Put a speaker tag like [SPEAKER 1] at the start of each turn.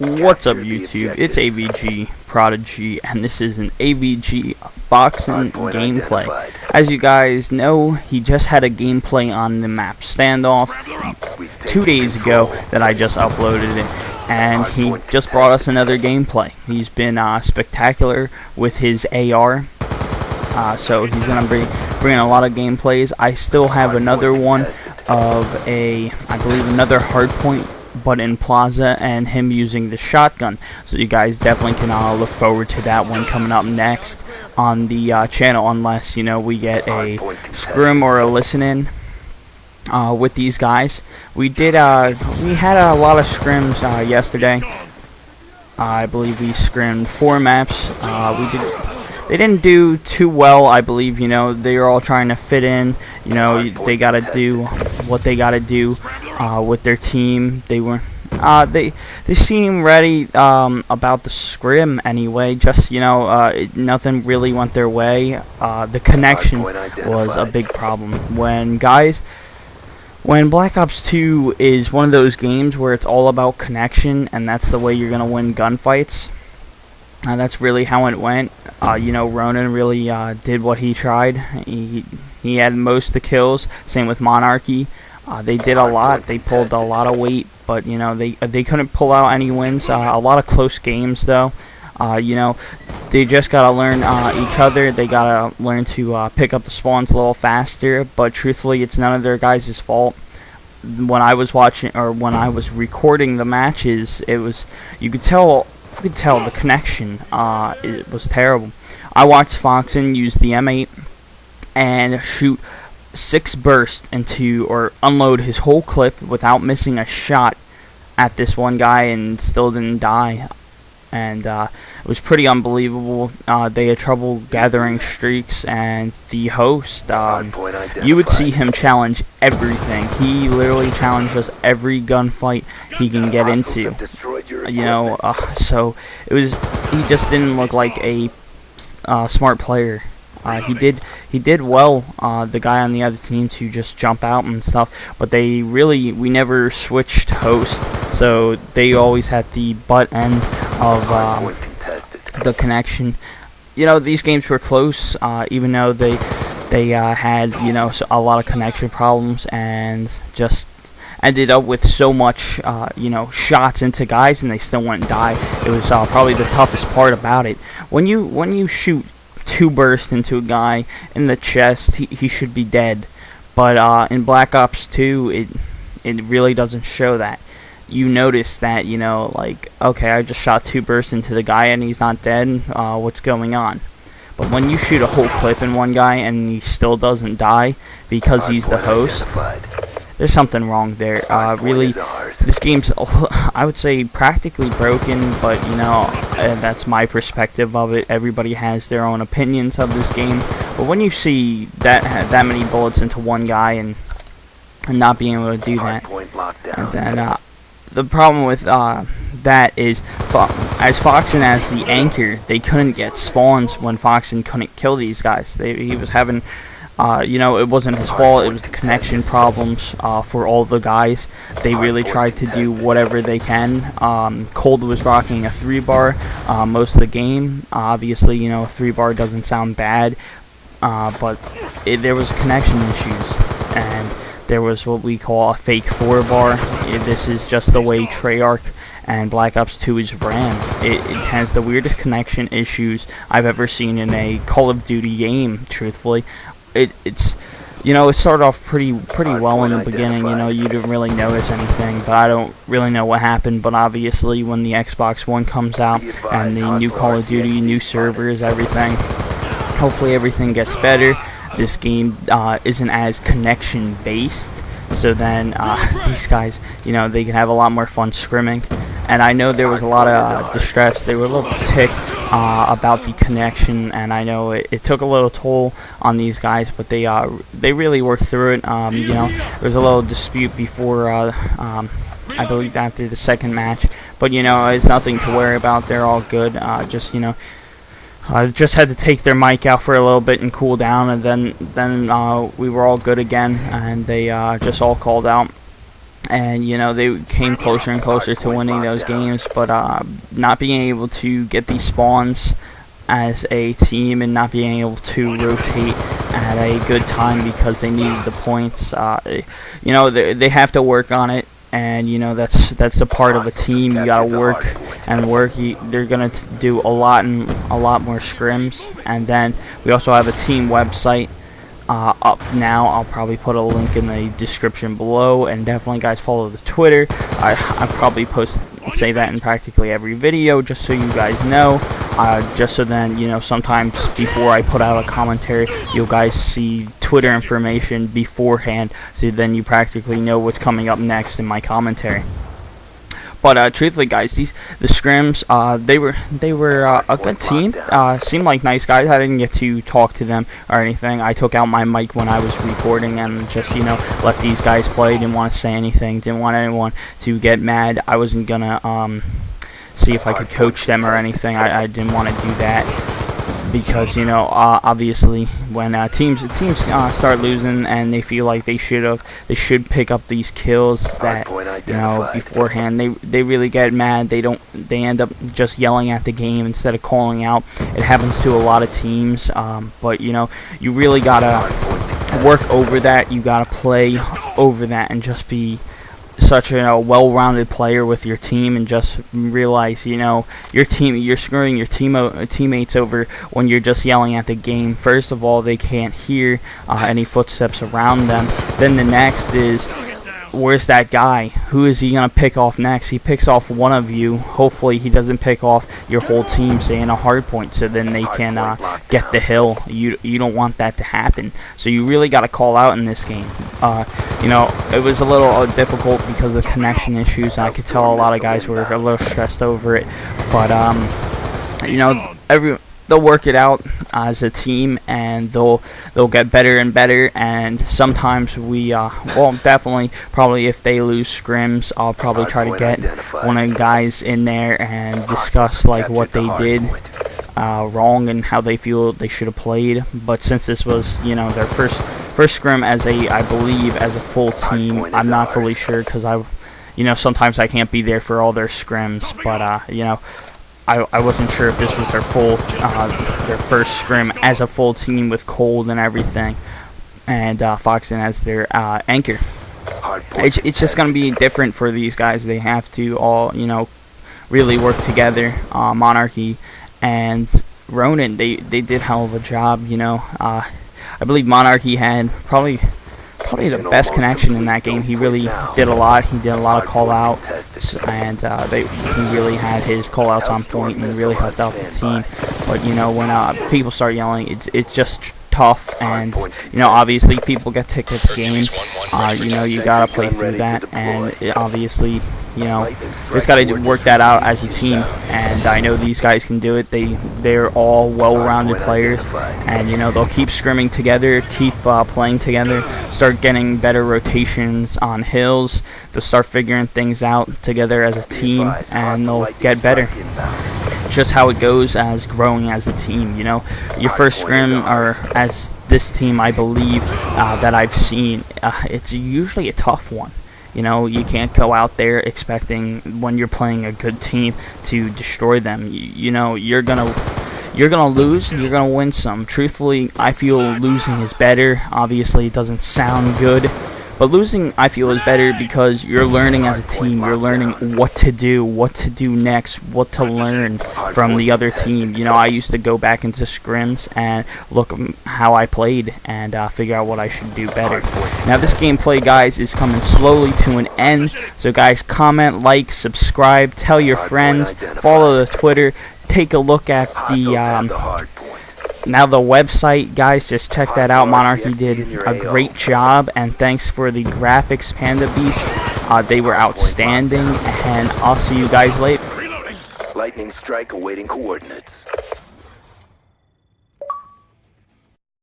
[SPEAKER 1] What's up YouTube, it's AvG Prodigy, and this is an AvG Foxin gameplay. As you guys know, he just had a gameplay on the map Standoff 2 days ago that I just uploaded it, and he just brought us another gameplay. He's been spectacular with his AR, so he's going to be bringing a lot of gameplays. I still have another one of I believe another hardpoint, but in Plaza, and him using the shotgun, so you guys definitely can look forward to that one coming up next on the channel, unless we get a scrim or a listen-in with these guys. We had a lot of scrims yesterday. I believe we scrimmed 4 maps. They didn't do too well, I believe. They were all trying to fit in. They gotta do what they gotta do with their team. They seemed ready about the scrim anyway. Just nothing really went their way. The connection was a big problem. When Black Ops 2 is one of those games where it's all about connection, and that's the way you're gonna win gunfights. That's really how it went. Ronan really did what he tried. He had most of the kills. Same with Monarchy. They did a lot. They pulled a lot of weight, but they couldn't pull out any wins. A lot of close games though. They just gotta learn each other. They gotta learn to pick up the spawns a little faster. But truthfully, it's none of their guys' fault. When I was watching, or when I was recording the matches, you could tell the connection it was terrible. I watched Foxin use the M8 and shoot 6 bursts into, or unload his whole clip without missing a shot at this one guy, and still didn't die. And it was pretty unbelievable. They had trouble gathering streaks, and the host, you would see him challenge everything. He literally challenges every gunfight he can get into. So he just didn't look like a smart player. He did well, the guy on the other team, to just jump out and stuff, but we never switched host, so they always had the butt end of the connection. These games were close, even though they had a lot of connection problems, and just ended up with so much shots into guys, and they still wouldn't die. It was probably the toughest part about it. When you shoot 2 bursts into a guy in the chest, he should be dead. But in Black Ops 2, it really doesn't show that. You notice that, okay, I just shot 2 bursts into the guy and he's not dead. What's going on? But when you shoot a whole clip in one guy and he still doesn't die because he's the host, there's something wrong there. Really, this game's, I would say, practically broken, but that's my perspective of it. Everybody has their own opinions of this game. But when you see that many bullets into one guy and not being able to do that, and then the problem with that is, as Foxin as the anchor, they couldn't get spawns when Foxin couldn't kill these guys. He was having, it wasn't his fault. It was the connection problems for all the guys. They really tried to do whatever they can. Cold was rocking a 3-bar most of the game. Obviously, a 3-bar doesn't sound bad, but there was connection issues, and there was what we call a fake 4-bar. This is just the way Treyarch and Black Ops 2 is ran. It has the weirdest connection issues I've ever seen in a Call of Duty game, truthfully. It started off pretty well in the beginning. You didn't really notice anything, but I don't really know what happened. But obviously, when the Xbox One comes out and the new Call of Duty, new servers, everything, hopefully everything gets better. This game isn't as connection based, so then these guys, they can have a lot more fun scrimming. And I know there was a lot of distress. They were a little ticked about the connection, and I know it took a little toll on these guys, but they really worked through it. There was a little dispute before, I believe after the second match, but it's nothing to worry about. They're all good. Just had to take their mic out for a little bit and cool down, and then we were all good again, and they just all called out. and you know, they came closer and closer to winning those games, but not being able to get these spawns as a team and not being able to rotate at a good time because they needed the points. You know, they have to work on it, and you know, that's a part of a team. You gotta work and work. They're gonna do a lot more scrims, and then we also have a team website up now. I'll probably put a link in the description below, and definitely guys follow the Twitter. I probably say that in practically every video, just so you guys know, just so then, you know, sometimes before I put out a commentary, you guys see Twitter information beforehand, so then you practically know what's coming up next in my commentary. But truthfully, guys, the scrims, they were a good team. Seemed like nice guys. I didn't get to talk to them or anything. I took out my mic when I was recording and just, you know, let these guys play. Didn't want to say anything. Didn't want anyone to get mad. I wasn't gonna see if I could coach them or anything. I didn't want to do that, because you know, obviously when teams start losing and they feel like they should pick up these kills that, you know, beforehand, they really get mad. They end up just yelling at the game instead of calling out. It happens to a lot of teams, but you know, you really gotta work over that. You gotta play over that and just be such a well-rounded player with your team, and just realize, you know, you're screwing your teammates over when you're just yelling at the game. First of all, they can't hear any footsteps around them. Then the next is, where's that guy? Who is he gonna pick off next? He picks off one of you. Hopefully he doesn't pick off your whole team, say in a hard point, so then they can get the hill. You don't want that to happen. So you really got to call out in this game. You know, it was a little difficult because of connection issues. I could tell a lot of guys were a little stressed over it, but you know, they'll work it out as a team, and they'll get better and better. And sometimes we well, definitely, probably if they lose scrims, I'll probably try to get one of the guys in there and discuss like what they did wrong and how they feel they should have played. But since this was, you know, their first scrim as I believe as a full team, I'm not fully sure, because you know, sometimes I can't be there for all their scrims, but you know, I wasn't sure if this was their first scrim as a full team with Cold and everything, and Foxin as their anchor. It's just gonna be different for these guys. They have to all, you know, really work together. Monarchy and Ronan, they did hell of a job. You know, I believe Monarchy had probably the best connection in that game. He really did a lot. He did a lot of call outs, and he really had his call outs on point and really helped out the team. But you know, when people start yelling, it's just tough, and you know, obviously people get ticked at the game. You know, you gotta play through that, and obviously, you know, just gotta work that out as a team. And I know these guys can do it. They're all well-rounded players, and you know, they'll keep scrimming together, keep playing together, start getting better rotations on hills. They'll start figuring things out together as a team, and they'll get better. Just how it goes as growing as a team. You know, your first scrim, or as this team, I believe, that I've seen, it's usually a tough one. You know, you can't go out there expecting, when you're playing a good team, to destroy them. You know, you're gonna lose, and you're gonna win some. Truthfully, I feel losing is better. Obviously, it doesn't sound good, but losing, I feel, is better because you're learning as a team. You're learning what to do next, what to learn from the other team. You know, I used to go back into scrims and look how I played and figure out what I should do better. Now, this gameplay, guys, is coming slowly to an end. So, guys, comment, like, subscribe, tell your friends, follow the Twitter, take a look at the now the website, guys. Just check that out. Monarchy did a great job, and thanks for the graphics, Panda Beast. They were outstanding, and I'll see you guys later.
[SPEAKER 2] Lightning strike awaiting coordinates.